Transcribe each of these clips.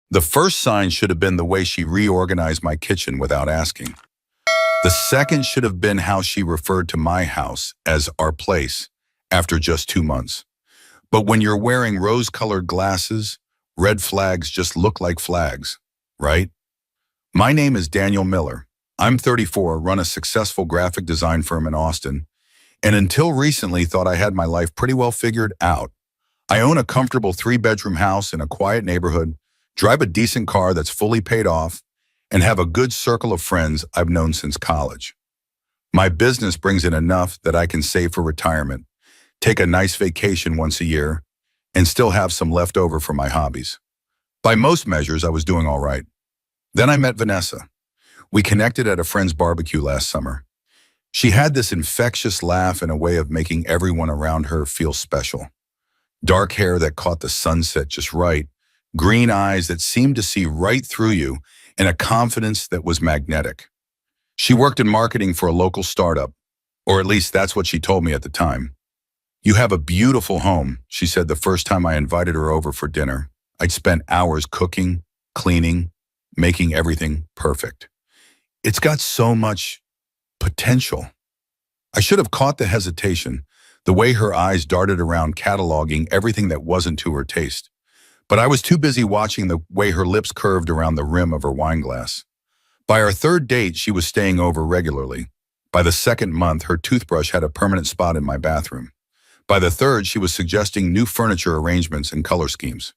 The first sign should have been the way she reorganized my kitchen without asking. The second should have been how she referred to my house as our place after just 2 months. But when you're wearing rose-colored glasses, red flags just look like flags, right? My name is Daniel Miller. I'm 34, run a successful graphic design firm in Austin, and until recently thought I had my life pretty well figured out. I own a comfortable 3-bedroom house in a quiet neighborhood, drive a decent car that's fully paid off, and have a good circle of friends I've known since college. My business brings in enough that I can save for retirement, take a nice vacation once a year, and still have some left over for my hobbies. By most measures, I was doing all right. Then I met Vanessa. We connected at a friend's barbecue last summer. She had this infectious laugh and a way of making everyone around her feel special. Dark hair that caught the sunset just right, green eyes that seemed to see right through you, and a confidence that was magnetic. She worked in marketing for a local startup, or at least that's what she told me at the time. "You have a beautiful home," she said the first time I invited her over for dinner. I'd spent hours cooking, cleaning, making everything perfect. "It's got so much potential." I should have caught the hesitation, the way her eyes darted around cataloging everything that wasn't to her taste. But I was too busy watching the way her lips curved around the rim of her wine glass. By our third date, she was staying over regularly. By the second month, her toothbrush had a permanent spot in my bathroom. By the third, she was suggesting new furniture arrangements and color schemes.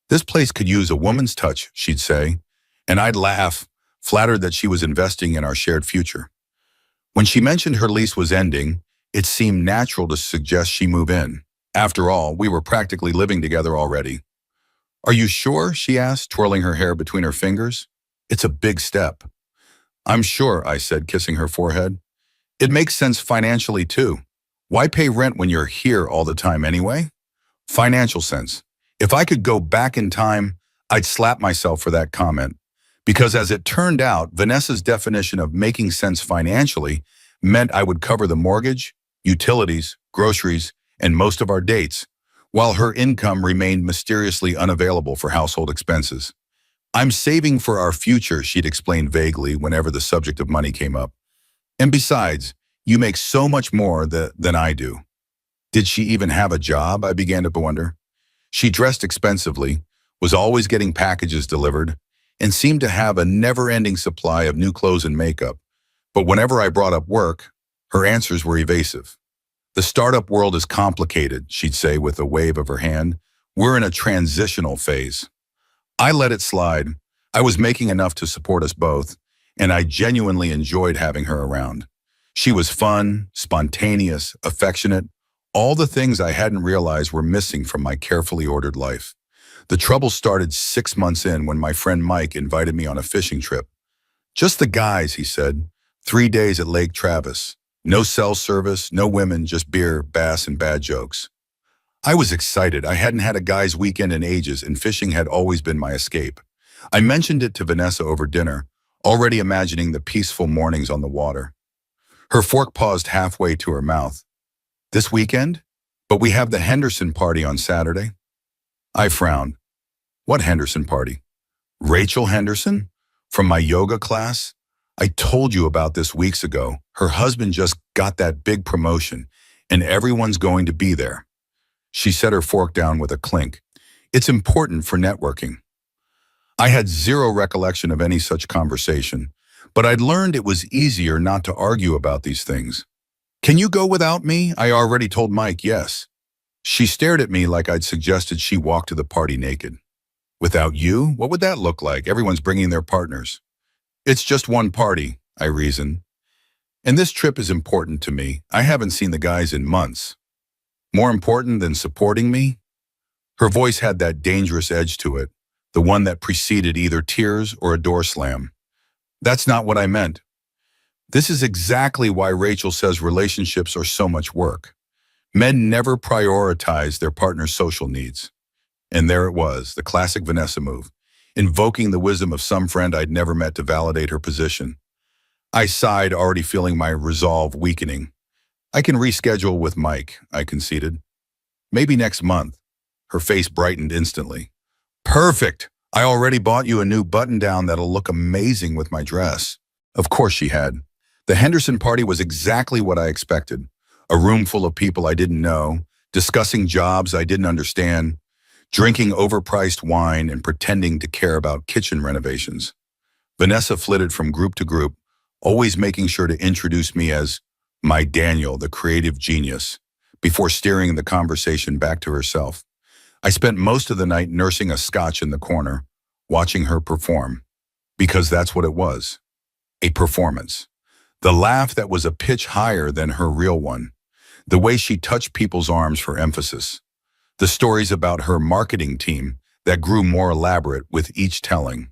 "This place could use a woman's touch," she'd say, and I'd laugh, flattered that she was investing in our shared future. When she mentioned her lease was ending, it seemed natural to suggest she move in. After all, we were practically living together already. "Are you sure?" she asked, twirling her hair between her fingers. "It's a big step." "I'm sure," I said, kissing her forehead. "It makes sense financially, too. Why pay rent when you're here all the time anyway?" Financial sense. If I could go back in time, I'd slap myself for that comment. Because as it turned out, Vanessa's definition of making sense financially meant I would cover the mortgage, utilities, groceries, and most of our dates, while her income remained mysteriously unavailable for household expenses. "I'm saving for our future," she'd explain vaguely whenever the subject of money came up. "And besides, you make so much more than I do." Did she even have a job? I began to wonder. She dressed expensively, was always getting packages delivered, and seemed to have a never-ending supply of new clothes and makeup. But whenever I brought up work, her answers were evasive. "The startup world is complicated," she'd say with a wave of her hand. "We're in a transitional phase." I let it slide. I was making enough to support us both, and I genuinely enjoyed having her around. She was fun, spontaneous, affectionate, all the things I hadn't realized were missing from my carefully ordered life. The trouble started 6 months in when my friend Mike invited me on a fishing trip. "Just the guys," he said. 3 days at Lake Travis. No cell service, no women, just beer, bass, and bad jokes. I was excited. I hadn't had a guy's weekend in ages, and fishing had always been my escape. I mentioned it to Vanessa over dinner, already imagining the peaceful mornings on the water. Her fork paused halfway to her mouth. "This weekend? But we have the Henderson party on Saturday." I frowned. "What Henderson party?" "Rachel Henderson? From my yoga class? I told you about this weeks ago. Her husband just got that big promotion, and everyone's going to be there." She set her fork down with a clink. "It's important for networking." I had zero recollection of any such conversation, but I'd learned it was easier not to argue about these things. "Can you go without me?" I already told Mike yes. She stared at me like I'd suggested she walk to the party naked. "Without you? What would that look like? Everyone's bringing their partners." "It's just one party," I reasoned. "And this trip is important to me. I haven't seen the guys in months." "More important than supporting me?" Her voice had that dangerous edge to it, the one that preceded either tears or a door slam. "That's not what I meant. This is exactly why Rachel says relationships are so much work. Men never prioritize their partner's social needs." And there it was, the classic Vanessa move, invoking the wisdom of some friend I'd never met to validate her position. I sighed, already feeling my resolve weakening. "I can reschedule with Mike," I conceded. "Maybe next month." Her face brightened instantly. "Perfect! I already bought you a new button-down that'll look amazing with my dress. Of course she had. The Henderson party was exactly what I expected. A room full of people I didn't know, discussing jobs I didn't understand, drinking overpriced wine and pretending to care about kitchen renovations. Vanessa flitted from group to group, always making sure to introduce me as my Daniel, the creative genius, before steering the conversation back to herself. I spent most of the night nursing a scotch in the corner, watching her perform, because that's what it was, a performance. The laugh that was a pitch higher than her real one, the way she touched people's arms for emphasis, the stories about her marketing team that grew more elaborate with each telling.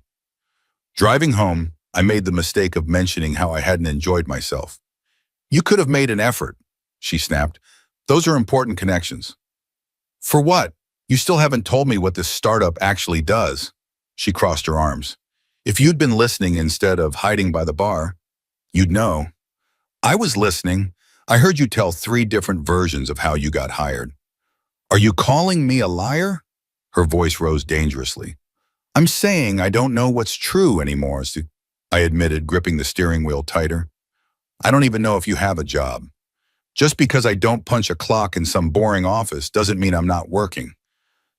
Driving home, I made the mistake of mentioning how I hadn't enjoyed myself. You could have made an effort, she snapped. Those are important connections. For what? You still haven't told me what this startup actually does. She crossed her arms. If you'd been listening instead of hiding by the bar, you'd know. I was listening. I heard you tell 3 different versions of how you got hired. Are you calling me a liar? Her voice rose dangerously. I'm saying I don't know what's true anymore, I admitted, gripping the steering wheel tighter. I don't even know if you have a job. Just because I don't punch a clock in some boring office doesn't mean I'm not working.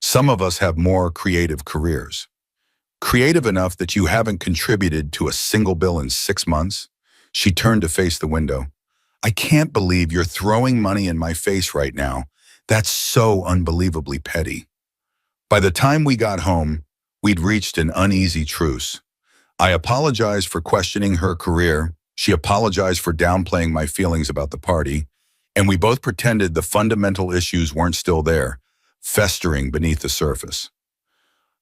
Some of us have more creative careers. Creative enough that you haven't contributed to a single bill in 6 months? She turned to face the window. I can't believe you're throwing money in my face right now. That's so unbelievably petty. By the time we got home, we'd reached an uneasy truce. I apologized for questioning her career. She apologized for downplaying my feelings about the party. And we both pretended the fundamental issues weren't still there, festering beneath the surface.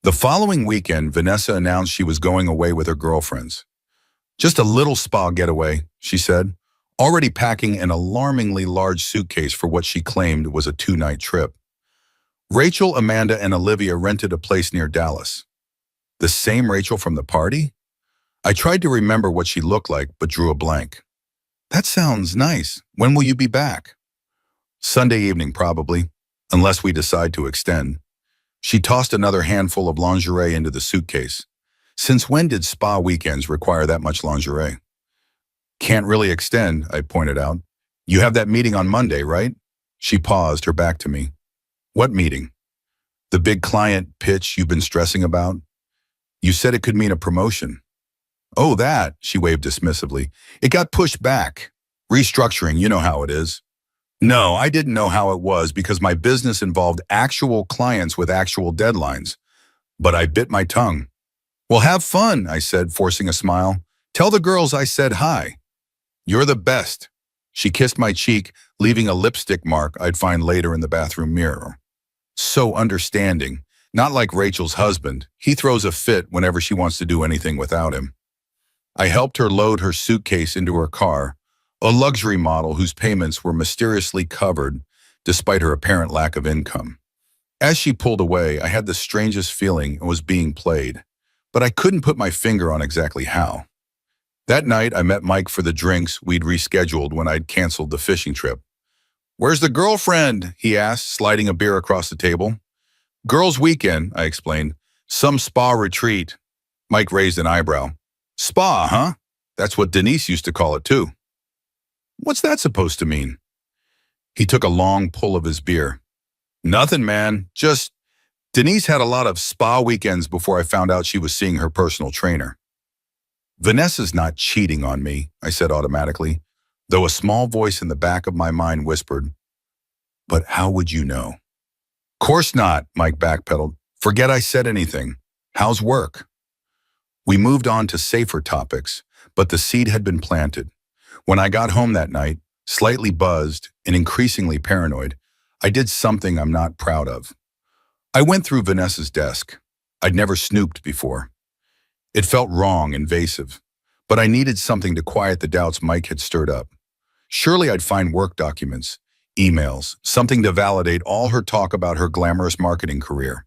The following weekend, Vanessa announced she was going away with her girlfriends. Just a little spa getaway, she said, already packing an alarmingly large suitcase for what she claimed was a 2-night trip. Rachel, Amanda, and Olivia rented a place near Dallas. The same Rachel from the party? I tried to remember what she looked like, but drew a blank. That sounds nice. When will you be back? Sunday evening, probably, unless we decide to extend. She tossed another handful of lingerie into the suitcase. Since when did spa weekends require that much lingerie? Can't really extend, I pointed out. You have that meeting on Monday, right? She paused, her back to me. What meeting? The big client pitch you've been stressing about? You said it could mean a promotion. Oh, that, she waved dismissively. It got pushed back. Restructuring, you know how it is. No, I didn't know how it was because my business involved actual clients with actual deadlines. But I bit my tongue. Well, have fun, I said, forcing a smile. Tell the girls I said hi. You're the best. She kissed my cheek, leaving a lipstick mark I'd find later in the bathroom mirror. So understanding. Not like Rachel's husband. He throws a fit whenever she wants to do anything without him. I helped her load her suitcase into her car, a luxury model whose payments were mysteriously covered despite her apparent lack of income. As she pulled away, I had the strangest feeling it was being played, but I couldn't put my finger on exactly how. That night, I met Mike for the drinks we'd rescheduled when I'd canceled the fishing trip. Where's the girlfriend? He asked, sliding a beer across the table. Girls' weekend, I explained. Some spa retreat. Mike raised an eyebrow. Spa, huh? That's what Denise used to call it, too. What's that supposed to mean? He took a long pull of his beer. Nothing, man. Just, Denise had a lot of spa weekends before I found out she was seeing her personal trainer. Vanessa's not cheating on me, I said automatically, though a small voice in the back of my mind whispered, but how would you know? Course not, Mike backpedaled. Forget I said anything. How's work? We moved on to safer topics, but the seed had been planted. When I got home that night, slightly buzzed and increasingly paranoid, I did something I'm not proud of. I went through Vanessa's desk. I'd never snooped before. It felt wrong, invasive, but I needed something to quiet the doubts Mike had stirred up. Surely I'd find work documents, emails, something to validate all her talk about her glamorous marketing career.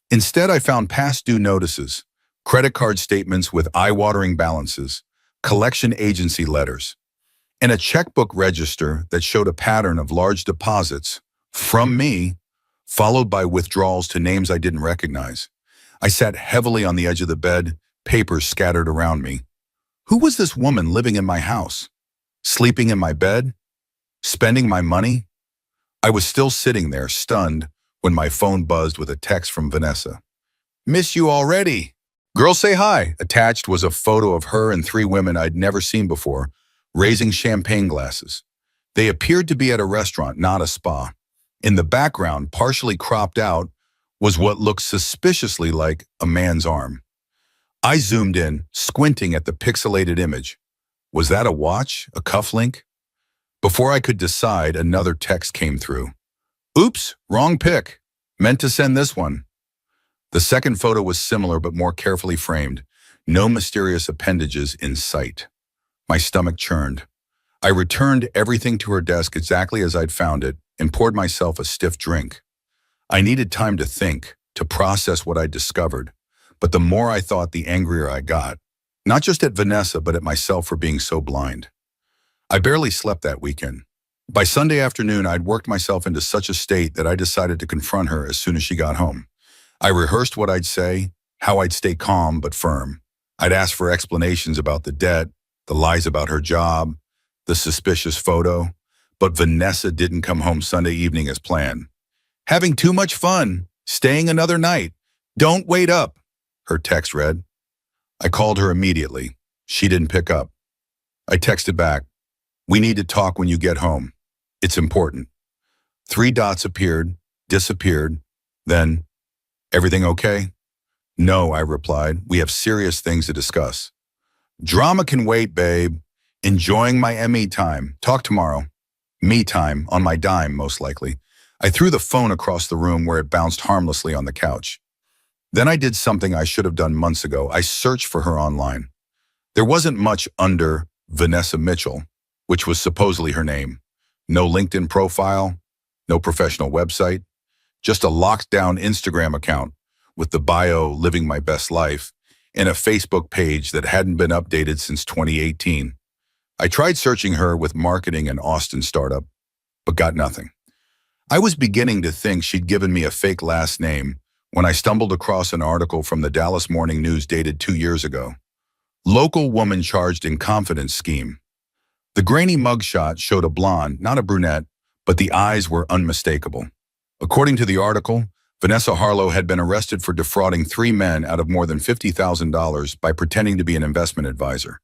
Instead, I found past due notices, credit card statements with eye-watering balances, collection agency letters, and a checkbook register that showed a pattern of large deposits from me, followed by withdrawals to names I didn't recognize. I sat heavily on the edge of the bed, papers scattered around me. Who was this woman living in my house? Sleeping in my bed? Spending my money? I was still sitting there, stunned, when my phone buzzed with a text from Vanessa. Miss you already. Girl, say hi. Attached was a photo of her and three women I'd never seen before, raising champagne glasses. They appeared to be at a restaurant, not a spa. In the background, partially cropped out, was what looked suspiciously like a man's arm. I zoomed in, squinting at the pixelated image. Was that a watch? A cufflink? Before I could decide, another text came through. Oops, wrong pic. Meant to send this one. The second photo was similar but more carefully framed. No mysterious appendages in sight. My stomach churned. I returned everything to her desk exactly as I'd found it and poured myself a stiff drink. I needed time to think, to process what I'd discovered, but the more I thought, the angrier I got. Not just at Vanessa, but at myself for being so blind. I barely slept that weekend. By Sunday afternoon, I'd worked myself into such a state that I decided to confront her as soon as she got home. I rehearsed what I'd say, how I'd stay calm but firm. I'd ask for explanations about the debt, the lies about her job, the suspicious photo, but Vanessa didn't come home Sunday evening as planned. Having too much fun, staying another night. Don't wait up, her text read. I called her immediately. She didn't pick up. I texted back, we need to talk when you get home. It's important. 3 dots appeared, disappeared, then, everything okay? No, I replied, we have serious things to discuss. Drama can wait, babe. Enjoying my ME time. Talk tomorrow. Me time, on my dime, most likely. I threw the phone across the room where it bounced harmlessly on the couch. Then I did something I should have done months ago. I searched for her online. There wasn't much under Vanessa Mitchell, which was supposedly her name. No LinkedIn profile, no professional website, just a locked-down Instagram account with the bio living my best life and a Facebook page that hadn't been updated since 2018. I tried searching her with marketing and Austin startup, but got nothing. I was beginning to think she'd given me a fake last name when I stumbled across an article from the Dallas Morning News dated 2 years ago. Local woman charged in confidence scheme. The grainy mugshot showed a blonde, not a brunette, but the eyes were unmistakable. According to the article, Vanessa Harlow had been arrested for defrauding 3 men out of more than $50,000 by pretending to be an investment advisor.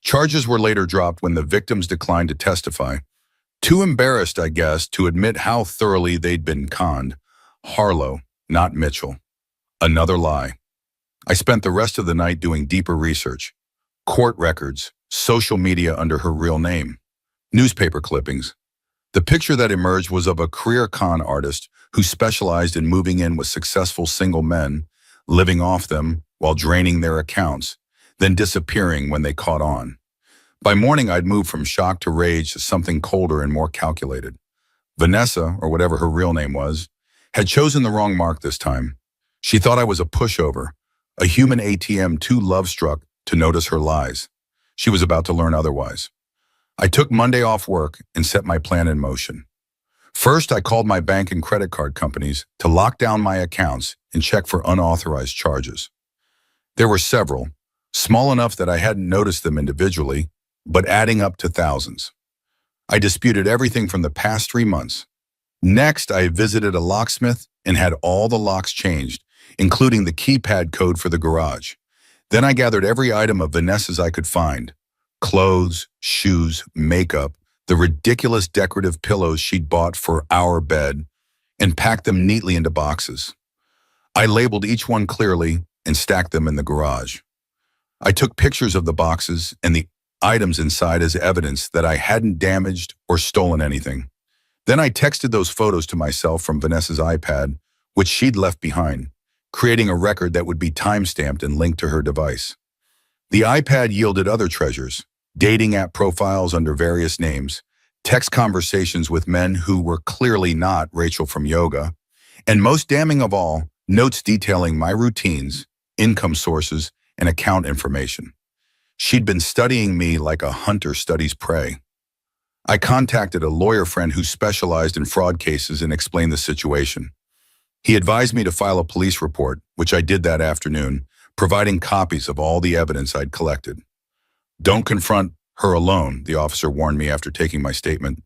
Charges were later dropped when the victims declined to testify. Too embarrassed, I guess, to admit how thoroughly they'd been conned. Harlow, not Mitchell. Another lie. I spent the rest of the night doing deeper research. Court records, social media under her real name, newspaper clippings. The picture that emerged was of a career con artist who specialized in moving in with successful single men, living off them while draining their accounts, then disappearing when they caught on. By morning, I'd moved from shock to rage to something colder and more calculated. Vanessa, or whatever her real name was, had chosen the wrong mark this time. She thought I was a pushover, a human ATM too love-struck to notice her lies. She was about to learn otherwise. I took Monday off work and set my plan in motion. First, I called my bank and credit card companies to lock down my accounts and check for unauthorized charges. There were several, small enough that I hadn't noticed them individually, but adding up to thousands. I disputed everything from the past 3 months. Next, I visited a locksmith and had all the locks changed, including the keypad code for the garage. Then I gathered every item of Vanessa's I could find. Clothes, shoes, makeup, the ridiculous decorative pillows she'd bought for our bed, and packed them neatly into boxes. I labeled each one clearly and stacked them in the garage. I took pictures of the boxes and the items inside as evidence that I hadn't damaged or stolen anything. Then I texted those photos to myself from Vanessa's iPad, which she'd left behind, creating a record that would be time-stamped and linked to her device. The iPad yielded other treasures, dating app profiles under various names, text conversations with men who were clearly not Rachel from yoga, and most damning of all, notes detailing my routines, income sources, and account information. She'd been studying me like a hunter studies prey. I contacted a lawyer friend who specialized in fraud cases and explained the situation. He advised me to file a police report, which I did that afternoon, providing copies of all the evidence I'd collected. Don't confront her alone, the officer warned me after taking my statement.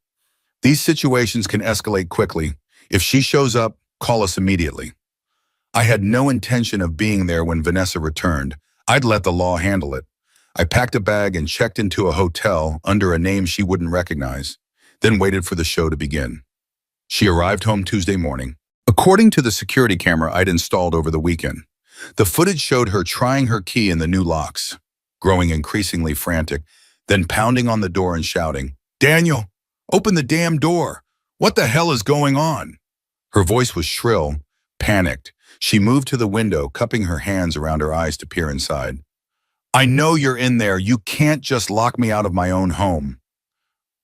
These situations can escalate quickly. If she shows up, call us immediately. I had no intention of being there when Vanessa returned. I'd let the law handle it. I packed a bag and checked into a hotel under a name she wouldn't recognize, then waited for the show to begin. She arrived home Tuesday morning. According to the security camera I'd installed over the weekend, the footage showed her trying her key in the new locks, growing increasingly frantic, then pounding on the door and shouting, "Daniel, open the damn door! What the hell is going on?" Her voice was shrill, panicked. She moved to the window, cupping her hands around her eyes to peer inside. "I know you're in there. You can't just lock me out of my own home."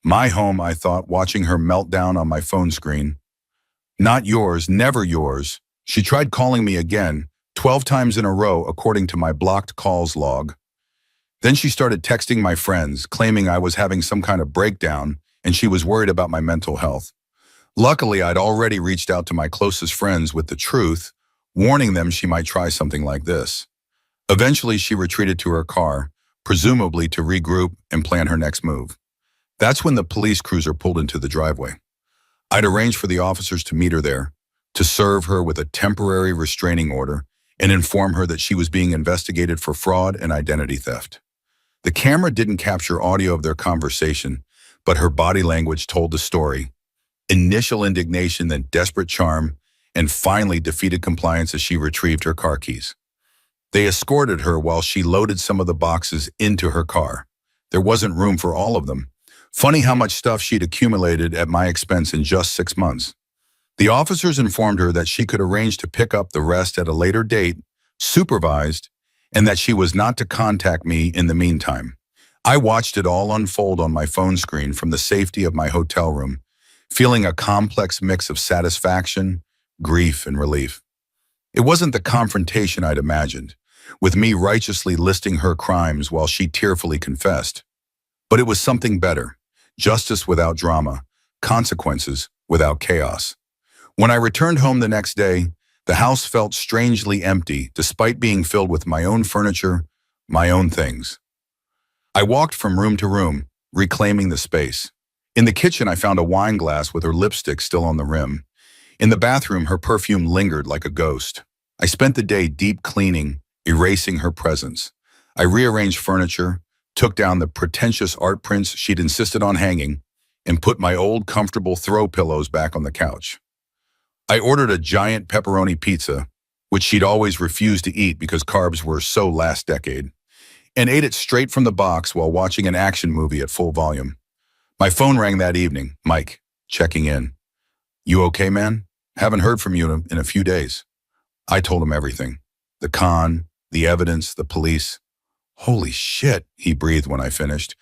My home, I thought, watching her melt down on my phone screen. "Not yours, never yours." She tried calling me again, 12 times in a row according to my blocked calls log. Then she started texting my friends, claiming I was having some kind of breakdown and she was worried about my mental health. Luckily, I'd already reached out to my closest friends with the truth, warning them she might try something like this. Eventually, she retreated to her car, presumably to regroup and plan her next move. That's when the police cruiser pulled into the driveway. I'd arranged for the officers to meet her there, to serve her with a temporary restraining order and inform her that she was being investigated for fraud and identity theft. The camera didn't capture audio of their conversation, but her body language told the story. Initial indignation, then desperate charm, and finally defeated compliance as she retrieved her car keys. They escorted her while she loaded some of the boxes into her car. There wasn't room for all of them. Funny how much stuff she'd accumulated at my expense in just 6 months. The officers informed her that she could arrange to pick up the rest at a later date, supervised, and that she was not to contact me in the meantime. I watched it all unfold on my phone screen from the safety of my hotel room, feeling a complex mix of satisfaction, grief, and relief. It wasn't the confrontation I'd imagined, with me righteously listing her crimes while she tearfully confessed. But it was something better. Justice without drama, consequences without chaos. When I returned home the next day, the house felt strangely empty despite being filled with my own furniture, my own things. I walked from room to room, reclaiming the space. In the kitchen, I found a wine glass with her lipstick still on the rim. In the bathroom, her perfume lingered like a ghost. I spent the day deep cleaning, erasing her presence. I rearranged furniture, took down the pretentious art prints she'd insisted on hanging, and put my old comfortable throw pillows back on the couch. I ordered a giant pepperoni pizza, which she'd always refused to eat because carbs were so last decade, and ate it straight from the box while watching an action movie at full volume. My phone rang that evening. Mike, checking in. "You okay, man? Haven't heard from you in a few days." I told him everything. The con, the evidence, the police. "Holy shit," he breathed when I finished.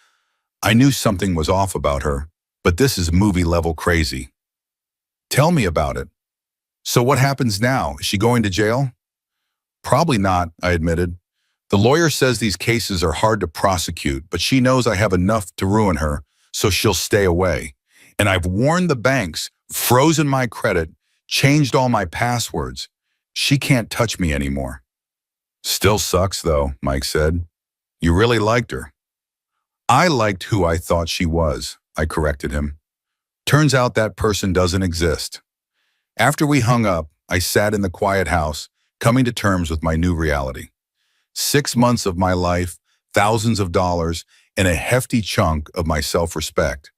"I knew something was off about her, but this is movie-level crazy." "Tell me about it." "So what happens now? Is she going to jail?" "Probably not," I admitted. "The lawyer says these cases are hard to prosecute, but she knows I have enough to ruin her, so she'll stay away. And I've warned the banks, frozen my credit, changed all my passwords. She can't touch me anymore." "Still sucks, though," Mike said. "You really liked her." "I liked who I thought she was," I corrected him. "Turns out that person doesn't exist." After we hung up, I sat in the quiet house, coming to terms with my new reality. 6 months of my life, thousands of dollars, and a hefty chunk of my self-respect.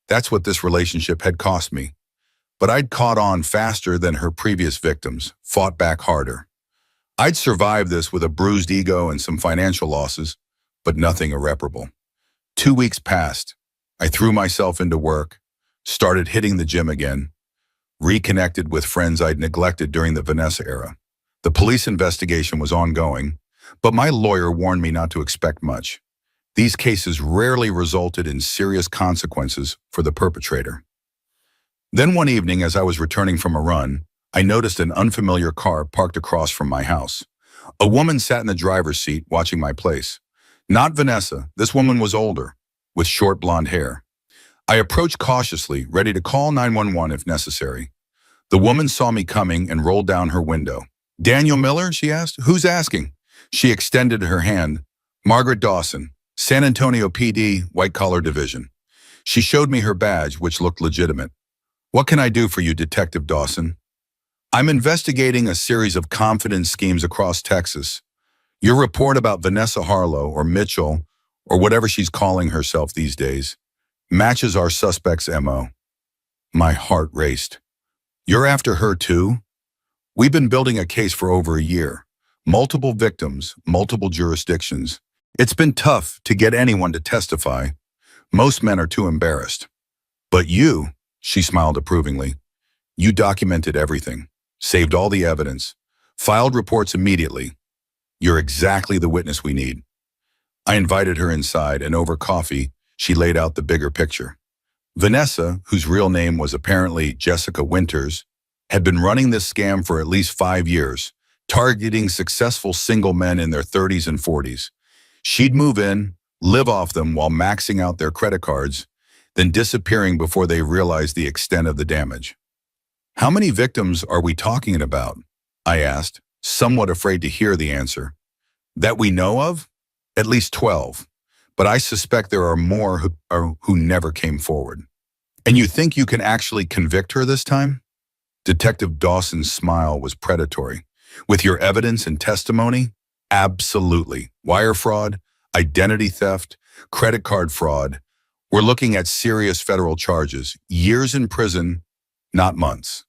That's what this relationship had cost me. But I'd caught on faster than her previous victims, fought back harder. I'd survived this with a bruised ego and some financial losses, but nothing irreparable. 2 weeks passed. I threw myself into work, started hitting the gym again, reconnected with friends I'd neglected during the Vanessa era. The police investigation was ongoing, but my lawyer warned me not to expect much. These cases rarely resulted in serious consequences for the perpetrator. Then one evening, as I was returning from a run, I noticed an unfamiliar car parked across from my house. A woman sat in the driver's seat watching my place. Not Vanessa, this woman was older, with short blonde hair. I approached cautiously, ready to call 911 if necessary. The woman saw me coming and rolled down her window. "Daniel Miller?" she asked. "Who's asking?" She extended her hand. "Margaret Dawson, San Antonio PD, White Collar Division." She showed me her badge, which looked legitimate. "What can I do for you, Detective Dawson?" "I'm investigating a series of confidence schemes across Texas. Your report about Vanessa Harlow, or Mitchell, or whatever she's calling herself these days, matches our suspect's MO. My heart raced. "You're after her too?" "We've been building a case for over a year. Multiple victims, multiple jurisdictions. It's been tough to get anyone to testify. Most men are too embarrassed. But you," she smiled approvingly, "you documented everything, saved all the evidence, filed reports immediately. You're exactly the witness we need." I invited her inside, and over coffee, she laid out the bigger picture. Vanessa, whose real name was apparently Jessica Winters, had been running this scam for at least 5 years, targeting successful single men in their 30s and 40s. She'd move in, live off them while maxing out their credit cards, then disappearing before they realized the extent of the damage. "How many victims are we talking about?" I asked, somewhat afraid to hear the answer. "That we know of? At least 12. But I suspect there are more who never came forward." "And you think you can actually convict her this time?" Detective Dawson's smile was predatory. "With your evidence and testimony? Absolutely. Wire fraud, identity theft, credit card fraud. We're looking at serious federal charges, years in prison, not months."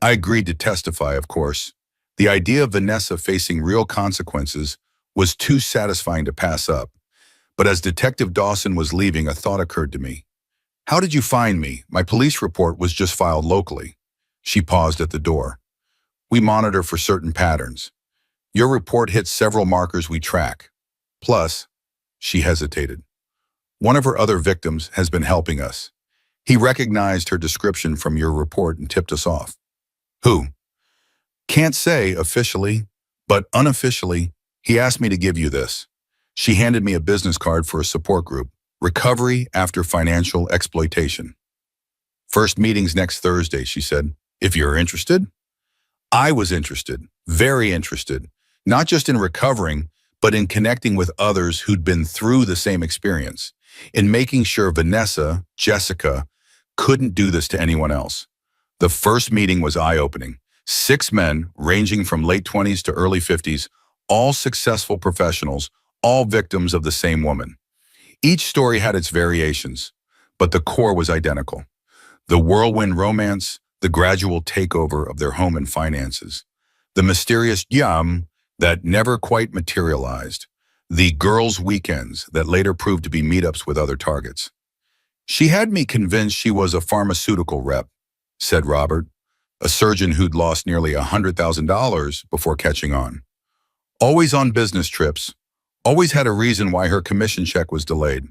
I agreed to testify, of course. The idea of Vanessa facing real consequences was too satisfying to pass up. But as Detective Dawson was leaving, a thought occurred to me. "How did you find me? My police report was just filed locally." She paused at the door. "We monitor for certain patterns. Your report hits several markers we track. Plus," she hesitated, "one of her other victims has been helping us. He recognized her description from your report and tipped us off." "Who?" "Can't say officially, but unofficially, he asked me to give you this." She handed me a business card for a support group, Recovery After Financial Exploitation. "First meeting's next Thursday," she said. "If you're interested." I was interested, very interested, not just in recovering, but in connecting with others who'd been through the same experience, in making sure Vanessa, Jessica, couldn't do this to anyone else. The first meeting was eye-opening. 6 men, ranging from late 20s to early 50s, all successful professionals, all victims of the same woman. Each story had its variations, but the core was identical. The whirlwind romance, the gradual takeover of their home and finances, the mysterious yam that never quite materialized, the girls' weekends that later proved to be meetups with other targets. "She had me convinced she was a pharmaceutical rep," said Robert, a surgeon who'd lost nearly $100,000 before catching on. "Always on business trips, always had a reason why her commission check was delayed.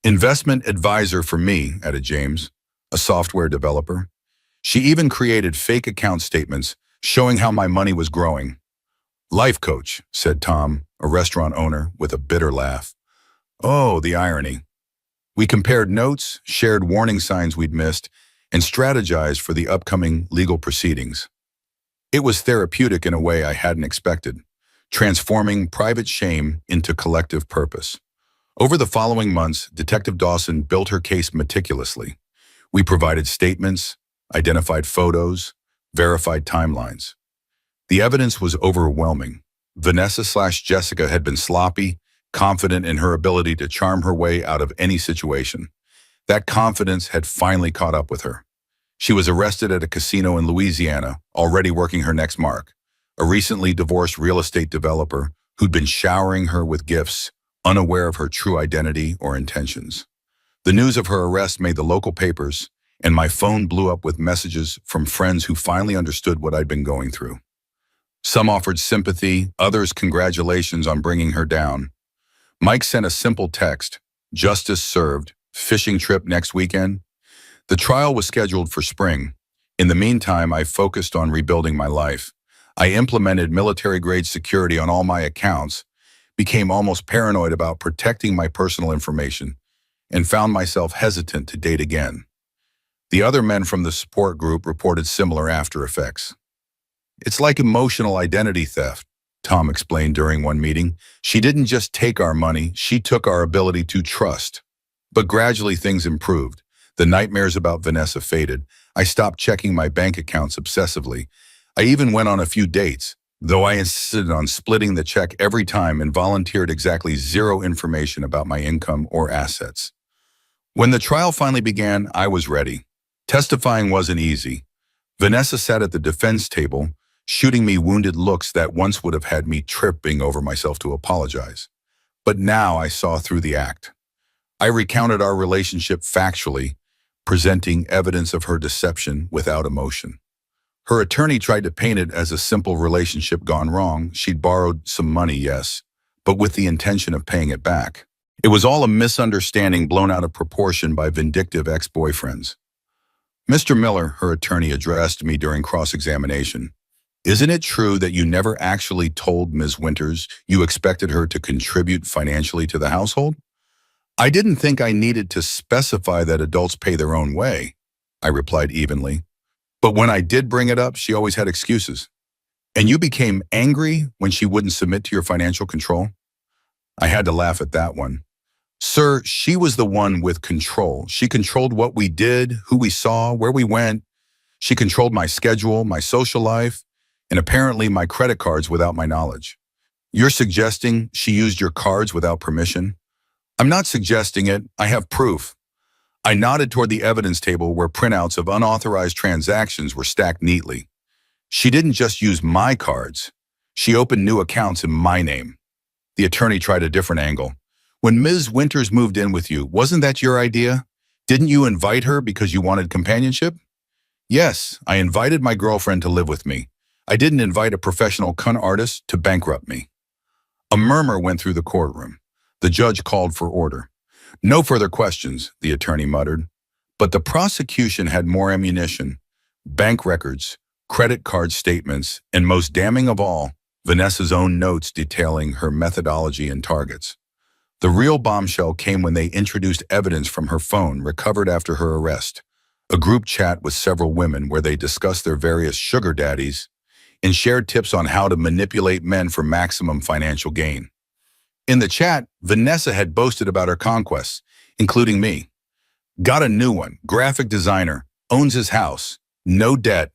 Investment advisor for me," added James, a software developer. "She even created fake account statements showing how my money was growing." "Life coach," said Tom, a restaurant owner, with a bitter laugh. Oh, the irony. We compared notes, shared warning signs we'd missed, and strategized for the upcoming legal proceedings. It was therapeutic in a way I hadn't expected, transforming private shame into collective purpose. Over the following months, Detective Dawson built her case meticulously. We provided statements, identified photos, verified timelines. The evidence was overwhelming. Vanessa/Jessica had been sloppy, confident in her ability to charm her way out of any situation. That confidence had finally caught up with her. She was arrested at a casino in Louisiana, already working her next mark. A recently divorced real estate developer who'd been showering her with gifts, unaware of her true identity or intentions. The news of her arrest made the local papers, and my phone blew up with messages from friends who finally understood what I'd been going through. Some offered sympathy, others congratulations on bringing her down. Mike sent a simple text, "Justice served, fishing trip next weekend." The trial was scheduled for spring. In the meantime, I focused on rebuilding my life. I implemented military-grade security on all my accounts, became almost paranoid about protecting my personal information, and found myself hesitant to date again. The other men from the support group reported similar after effects. It's like emotional identity theft, Tom explained during one meeting. She didn't just take our money, she took our ability to trust. But gradually things improved. The nightmares about Vanessa faded. I stopped checking my bank accounts obsessively. I even went on a few dates, though I insisted on splitting the check every time and volunteered exactly zero information about my income or assets. When the trial finally began, I was ready. Testifying wasn't easy. Vanessa sat at the defense table, shooting me wounded looks that once would have had me tripping over myself to apologize. But now I saw through the act. I recounted our relationship factually, presenting evidence of her deception without emotion. Her attorney tried to paint it as a simple relationship gone wrong. She'd borrowed some money, yes, but with the intention of paying it back. It was all a misunderstanding blown out of proportion by vindictive ex-boyfriends. Mr. Miller, her attorney addressed me during cross-examination. Isn't it true that you never actually told Ms. Winters you expected her to contribute financially to the household? I didn't think I needed to specify that adults pay their own way, I replied evenly. But when I did bring it up, she always had excuses. And you became angry when she wouldn't submit to your financial control? I had to laugh at that one. Sir, she was the one with control. She controlled what we did, who we saw, where we went. She controlled my schedule, my social life, and apparently my credit cards without my knowledge. You're suggesting she used your cards without permission? I'm not suggesting it. I have proof. I nodded toward the evidence table where printouts of unauthorized transactions were stacked neatly. She didn't just use my cards. She opened new accounts in my name. The attorney tried a different angle. When Ms. Winters moved in with you, wasn't that your idea? Didn't you invite her because you wanted companionship? Yes, I invited my girlfriend to live with me. I didn't invite a professional con artist to bankrupt me. A murmur went through the courtroom. The judge called for order. No further questions, the attorney muttered. But the prosecution had more ammunition. Bank records, credit card statements, and most damning of all, Vanessa's own notes detailing her methodology and targets. The real bombshell came when they introduced evidence from her phone recovered after her arrest, a group chat with several women where they discussed their various sugar daddies and shared tips on how to manipulate men for maximum financial gain. In the chat, Vanessa had boasted about her conquests, including me. Got a new one, graphic designer, owns his house, no debt,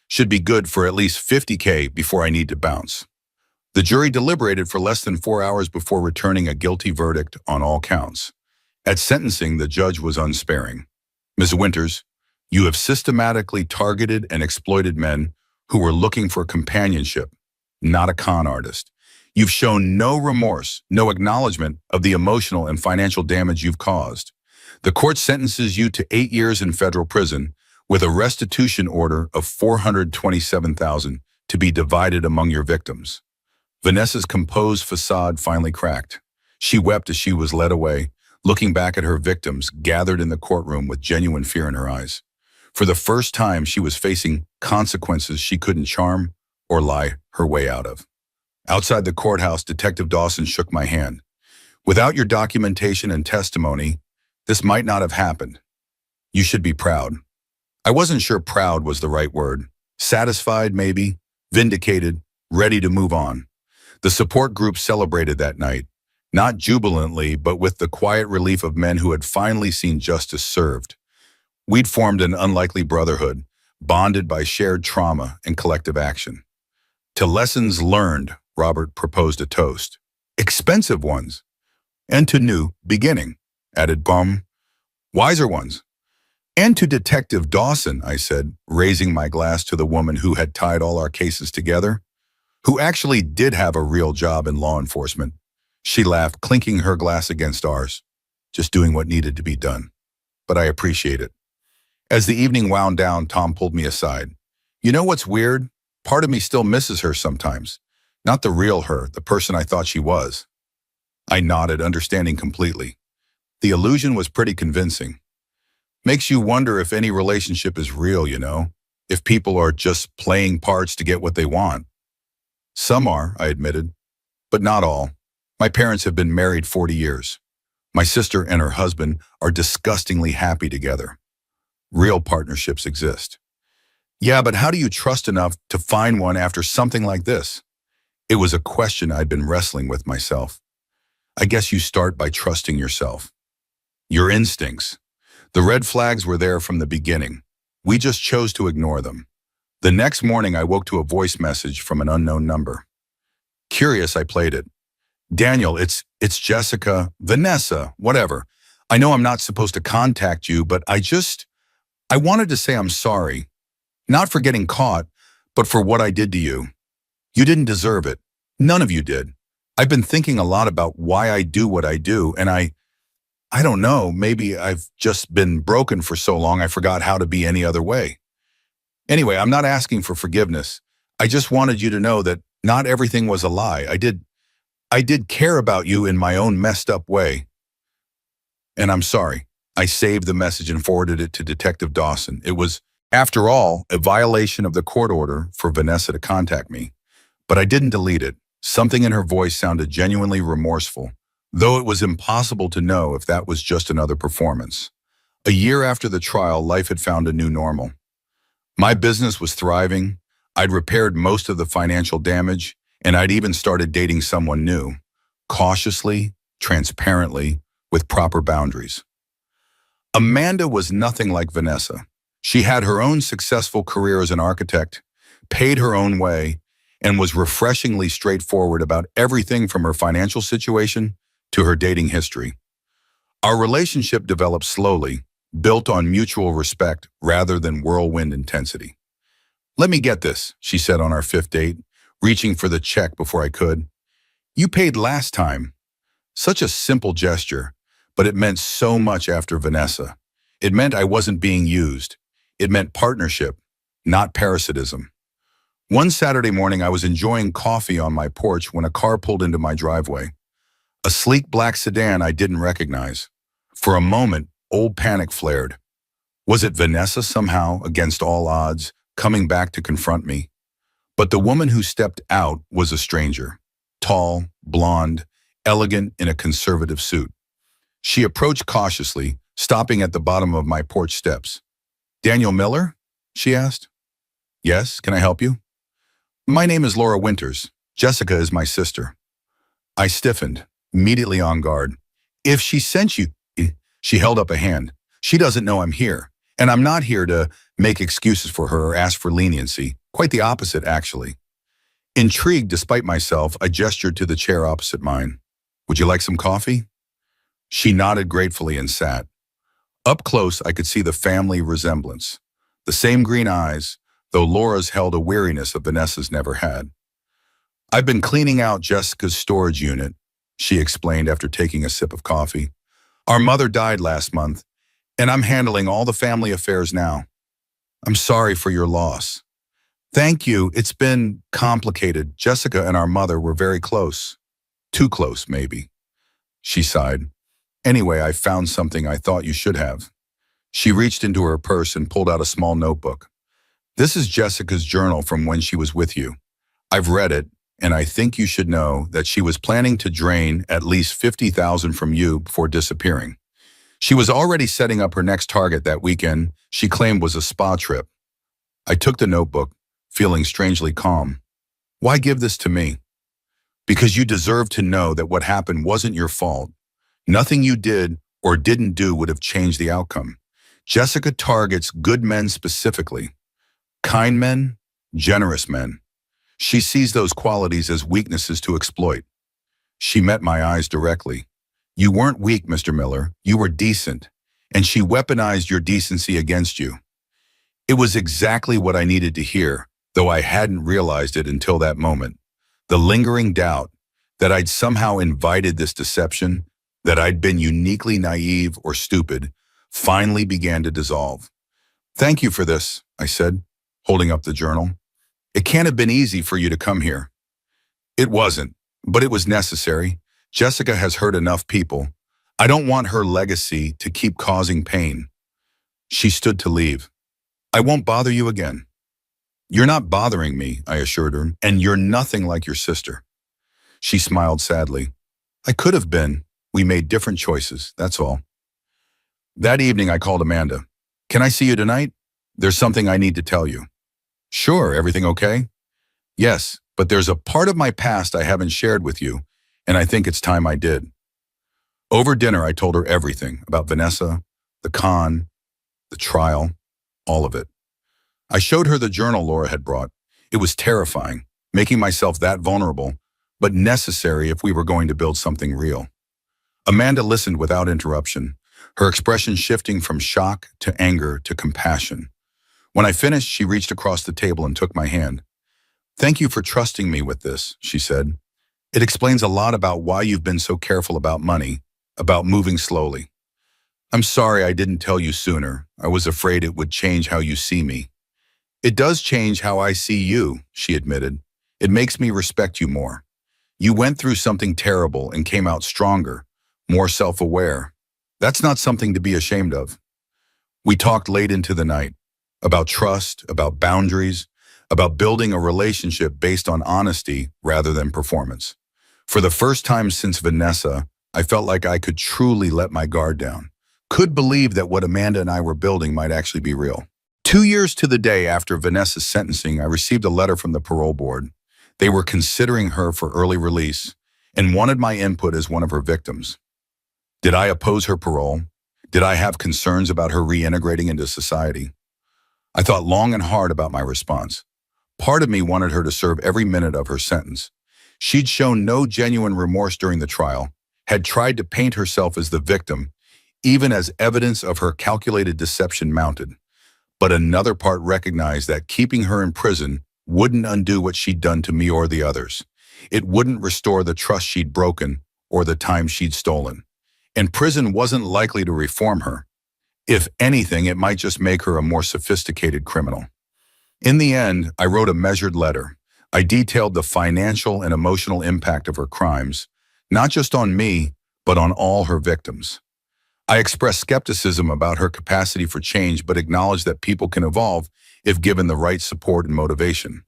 should be good for at least $50K before I need to bounce. The jury deliberated for less than 4 hours before returning a guilty verdict on all counts. At sentencing, the judge was unsparing. Ms. Winters, you have systematically targeted and exploited men who were looking for companionship, not a con artist. You've shown no remorse, no acknowledgement of the emotional and financial damage you've caused. The court sentences you to 8 years in federal prison with a restitution order of $427,000 to be divided among your victims. Vanessa's composed facade finally cracked. She wept as she was led away, looking back at her victims gathered in the courtroom with genuine fear in her eyes. For the first time, she was facing consequences she couldn't charm or lie her way out of. Outside the courthouse, Detective Dawson shook my hand. Without your documentation and testimony, this might not have happened. You should be proud. I wasn't sure proud was the right word. Satisfied, maybe, vindicated, ready to move on. The support group celebrated that night, not jubilantly, but with the quiet relief of men who had finally seen justice served. We'd formed an unlikely brotherhood, bonded by shared trauma and collective action. To lessons learned, Robert proposed a toast. Expensive ones. And to new beginning, added Bum. Wiser ones. And to Detective Dawson, I said, raising my glass to the woman who had tied all our cases together, who actually did have a real job in law enforcement. She laughed, clinking her glass against ours, just doing what needed to be done. But I appreciate it. As the evening wound down, Tom pulled me aside. You know what's weird? Part of me still misses her sometimes. Not the real her, the person I thought she was. I nodded, understanding completely. The illusion was pretty convincing. Makes you wonder if any relationship is real, you know? If people are just playing parts to get what they want. Some are, I admitted, but not all. My parents have been married 40 years. My sister and her husband are disgustingly happy together. Real partnerships exist. Yeah, but how do you trust enough to find one after something like this? It was a question I'd been wrestling with myself. I guess you start by trusting yourself. Your instincts. The red flags were there from the beginning. We just chose to ignore them. The next morning, I woke to a voice message from an unknown number. Curious, I played it. Daniel, it's Jessica, Vanessa, whatever. I know I'm not supposed to contact you, but I wanted to say I'm sorry. Not for getting caught, but for what I did to you. You didn't deserve it. None of you did. I've been thinking a lot about why I do what I do, and I don't know, maybe I've just been broken for so long I forgot how to be any other way. Anyway, I'm not asking for forgiveness. I just wanted you to know that not everything was a lie. I did care about you in my own messed up way. And I'm sorry. I saved the message and forwarded it to Detective Dawson. It was, after all, a violation of the court order for Vanessa to contact me. But I didn't delete it. Something in her voice sounded genuinely remorseful, though it was impossible to know if that was just another performance. A year after the trial, life had found a new normal. My business was thriving. I'd repaired most of the financial damage, and I'd even started dating someone new, cautiously, transparently, with proper boundaries. Amanda was nothing like Vanessa. She had her own successful career as an architect, paid her own way, and was refreshingly straightforward about everything from her financial situation to her dating history. Our relationship developed slowly, built on mutual respect rather than whirlwind intensity. Let me get this, she said on our fifth date, reaching for the check before I could. You paid last time. Such a simple gesture, but it meant so much after Vanessa. It meant I wasn't being used. It meant partnership, not parasitism. One Saturday morning, I was enjoying coffee on my porch when a car pulled into my driveway. A sleek black sedan I didn't recognize. For a moment, old panic flared. Was it Vanessa somehow, against all odds, coming back to confront me? But the woman who stepped out was a stranger. Tall, blonde, elegant in a conservative suit. She approached cautiously, stopping at the bottom of my porch steps. Daniel Miller? She asked. Yes, can I help you? My name is Laura Winters. Jessica is my sister. I stiffened, immediately on guard. If she sent you, she held up a hand. She doesn't know I'm here, and I'm not here to make excuses for her or ask for leniency. Quite the opposite, actually. Intrigued despite myself, I gestured to the chair opposite mine. Would you like some coffee? She nodded gratefully and sat. Up close, I could see the family resemblance. The same green eyes, though Laura's held a weariness of Vanessa's never had. I've been cleaning out Jessica's storage unit, she explained after taking a sip of coffee. Our mother died last month, and I'm handling all the family affairs now. I'm sorry for your loss. Thank you. It's been complicated. Jessica and our mother were very close. Too close, maybe. She sighed. Anyway, I found something I thought you should have. She reached into her purse and pulled out a small notebook. This is Jessica's journal from when she was with you. I've read it, and I think you should know that she was planning to drain at least $50,000 from you before disappearing. She was already setting up her next target that weekend she claimed was a spa trip. I took the notebook, feeling strangely calm. Why give this to me? Because you deserve to know that what happened wasn't your fault. Nothing you did or didn't do would have changed the outcome. Jessica targets good men specifically. Kind men, generous men. She sees those qualities as weaknesses to exploit. She met my eyes directly. You weren't weak, Mr. Miller. You were decent. And she weaponized your decency against you. It was exactly what I needed to hear, though I hadn't realized it until that moment. The lingering doubt that I'd somehow invited this deception, that I'd been uniquely naive or stupid, finally began to dissolve. Thank you for this, I said, holding up the journal. It can't have been easy for you to come here. It wasn't, but it was necessary. Jessica has hurt enough people. I don't want her legacy to keep causing pain. She stood to leave. I won't bother you again. You're not bothering me, I assured her, and you're nothing like your sister. She smiled sadly. I could have been. We made different choices, that's all. That evening I called Amanda. Can I see you tonight? There's something I need to tell you. Sure, everything okay? Yes, but there's a part of my past I haven't shared with you, and I think it's time I did. Over dinner, I told her everything about Vanessa, the con, the trial, all of it. I showed her the journal Laura had brought. It was terrifying, making myself that vulnerable, but necessary if we were going to build something real. Amanda listened without interruption, her expression shifting from shock to anger to compassion. When I finished, she reached across the table and took my hand. Thank you for trusting me with this, she said. It explains a lot about why you've been so careful about money, about moving slowly. I'm sorry I didn't tell you sooner. I was afraid it would change how you see me. It does change how I see you, she admitted. It makes me respect you more. You went through something terrible and came out stronger, more self-aware. That's not something to be ashamed of. We talked late into the night about trust, about boundaries, about building a relationship based on honesty rather than performance. For the first time since Vanessa, I felt like I could truly let my guard down, could believe that what Amanda and I were building might actually be real. 2 years to the day after Vanessa's sentencing, I received a letter from the parole board. They were considering her for early release and wanted my input as one of her victims. Did I oppose her parole? Did I have concerns about her reintegrating into society? I thought long and hard about my response. Part of me wanted her to serve every minute of her sentence. She'd shown no genuine remorse during the trial, had tried to paint herself as the victim, even as evidence of her calculated deception mounted. But another part recognized that keeping her in prison wouldn't undo what she'd done to me or the others. It wouldn't restore the trust she'd broken or the time she'd stolen. And prison wasn't likely to reform her. If anything, it might just make her a more sophisticated criminal. In the end, I wrote a measured letter. I detailed the financial and emotional impact of her crimes, not just on me, but on all her victims. I expressed skepticism about her capacity for change, but acknowledged that people can evolve if given the right support and motivation.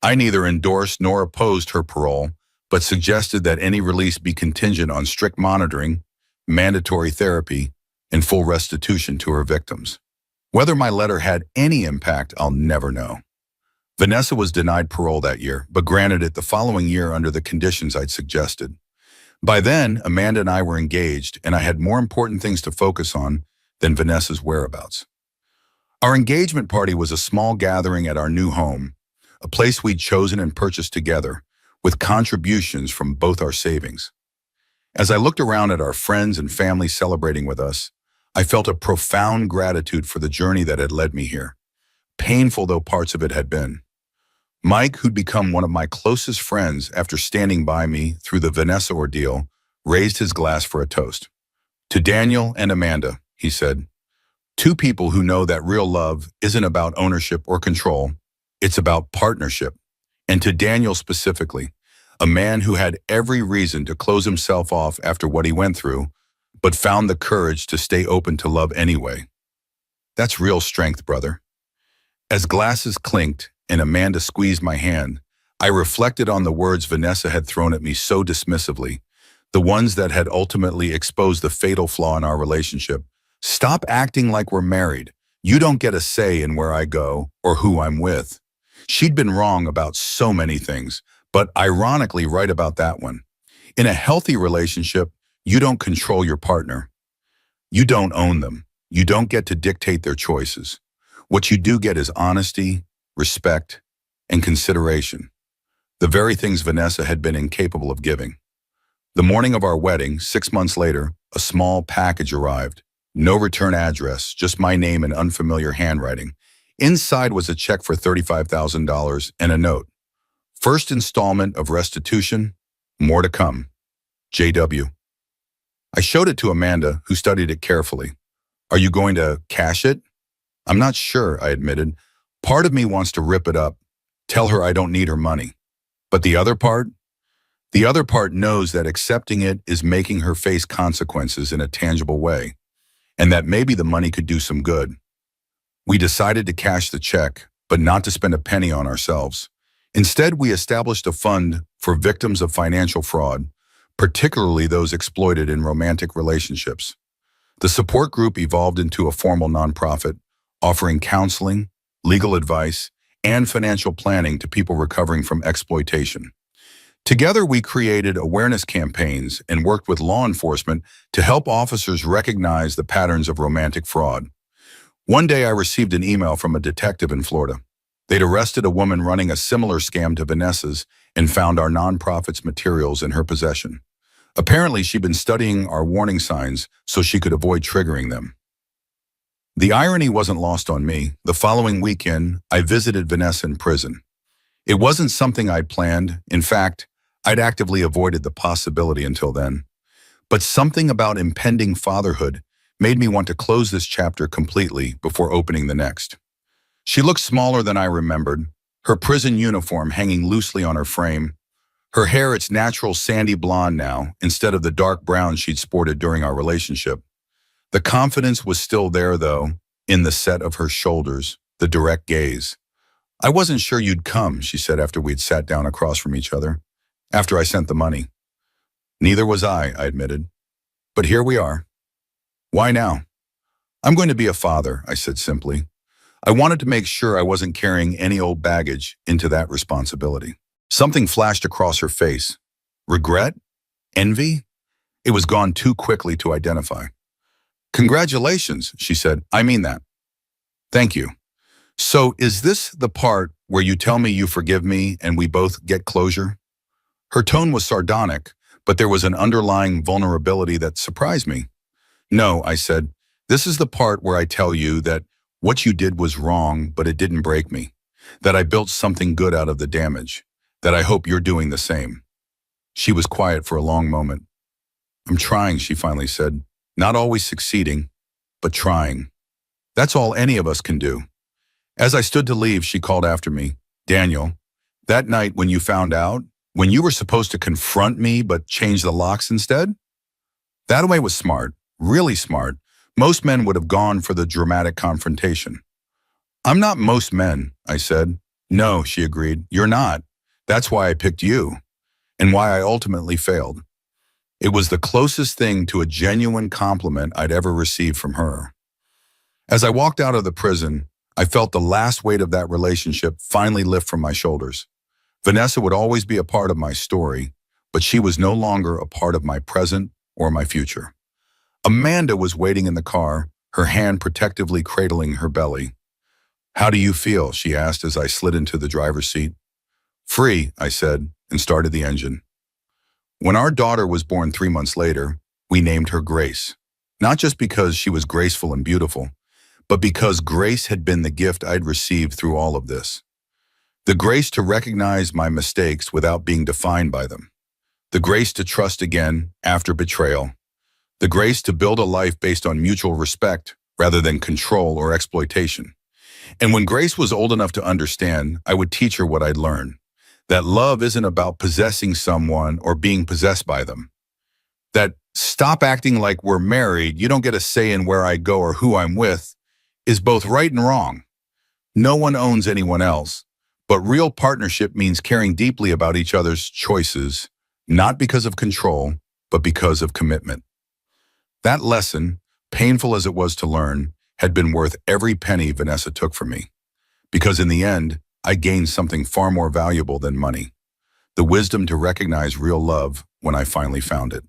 I neither endorsed nor opposed her parole, but suggested that any release be contingent on strict monitoring, mandatory therapy, and full restitution to her victims. Whether my letter had any impact, I'll never know. Vanessa was denied parole that year, but granted it the following year under the conditions I'd suggested. By then, Amanda and I were engaged, and I had more important things to focus on than Vanessa's whereabouts. Our engagement party was a small gathering at our new home, a place we'd chosen and purchased together, with contributions from both our savings. As I looked around at our friends and family celebrating with us, I felt a profound gratitude for the journey that had led me here, painful though parts of it had been. Mike, who'd become one of my closest friends after standing by me through the Vanessa ordeal, raised his glass for a toast. To Daniel and Amanda, he said, two people who know that real love isn't about ownership or control, it's about partnership. And to Daniel specifically, a man who had every reason to close himself off after what he went through, but found the courage to stay open to love anyway. That's real strength, brother. As glasses clinked and Amanda squeezed my hand, I reflected on the words Vanessa had thrown at me so dismissively, the ones that had ultimately exposed the fatal flaw in our relationship. Stop acting like we're married. You don't get a say in where I go or who I'm with. She'd been wrong about so many things, but ironically right about that one. In a healthy relationship, you don't control your partner. You don't own them. You don't get to dictate their choices. What you do get is honesty, respect, and consideration. The very things Vanessa had been incapable of giving. The morning of our wedding, 6 months later, a small package arrived. No return address, just my name in unfamiliar handwriting. Inside was a check for $35,000 and a note. First installment of restitution, more to come. JW. I showed it to Amanda, who studied it carefully. Are you going to cash it? I'm not sure, I admitted. Part of me wants to rip it up, tell her I don't need her money. But the other part? The other part knows that accepting it is making her face consequences in a tangible way, and that maybe the money could do some good. We decided to cash the check, but not to spend a penny on ourselves. Instead, we established a fund for victims of financial fraud, particularly those exploited in romantic relationships. The support group evolved into a formal nonprofit, offering counseling, legal advice, and financial planning to people recovering from exploitation. Together, we created awareness campaigns and worked with law enforcement to help officers recognize the patterns of romantic fraud. One day, I received an email from a detective in Florida. They'd arrested a woman running a similar scam to Vanessa's and found our nonprofit's materials in her possession. Apparently, she'd been studying our warning signs so she could avoid triggering them. The irony wasn't lost on me. The following weekend, I visited Vanessa in prison. It wasn't something I'd planned. In fact, I'd actively avoided the possibility until then. But something about impending fatherhood made me want to close this chapter completely before opening the next. She looked smaller than I remembered, her prison uniform hanging loosely on her frame, her hair its natural sandy blonde now, instead of the dark brown she'd sported during our relationship. The confidence was still there, though, in the set of her shoulders, the direct gaze. "I wasn't sure you'd come," she said after we'd sat down across from each other, after I sent the money. "Neither was I admitted. "But here we are." "Why now?" "I'm going to be a father," I said simply. I wanted to make sure I wasn't carrying any old baggage into that responsibility. Something flashed across her face. Regret? Envy? It was gone too quickly to identify. "Congratulations," she said. "I mean that." "Thank you. So is this the part where you tell me you forgive me and we both get closure?" Her tone was sardonic, but there was an underlying vulnerability that surprised me. "No," I said. "This is the part where I tell you that what you did was wrong, but it didn't break me. That I built something good out of the damage. That I hope you're doing the same." She was quiet for a long moment. "I'm trying," she finally said. "Not always succeeding, but trying. That's all any of us can do." As I stood to leave, she called after me. "Daniel, that night when you found out, when you were supposed to confront me but change the locks instead? That way was smart, really smart. Most men would have gone for the dramatic confrontation." "I'm not most men," I said. "No," she agreed. "You're not. That's why I picked you, and why I ultimately failed." It was the closest thing to a genuine compliment I'd ever received from her. As I walked out of the prison, I felt the last weight of that relationship finally lift from my shoulders. Vanessa would always be a part of my story, but she was no longer a part of my present or my future. Amanda was waiting in the car, her hand protectively cradling her belly. "How do you feel?" she asked as I slid into the driver's seat. "Free," I said, and started the engine. When our daughter was born 3 months later, we named her Grace. Not just because she was graceful and beautiful, but because grace had been the gift I'd received through all of this. The grace to recognize my mistakes without being defined by them. The grace to trust again after betrayal. The grace to build a life based on mutual respect rather than control or exploitation. And when Grace was old enough to understand, I would teach her what I'd learned. That love isn't about possessing someone or being possessed by them. That "stop acting like we're married, you don't get a say in where I go or who I'm with," is both right and wrong. No one owns anyone else, but real partnership means caring deeply about each other's choices, not because of control, but because of commitment. That lesson, painful as it was to learn, had been worth every penny Vanessa took from me. Because in the end, I gained something far more valuable than money. The wisdom to recognize real love when I finally found it.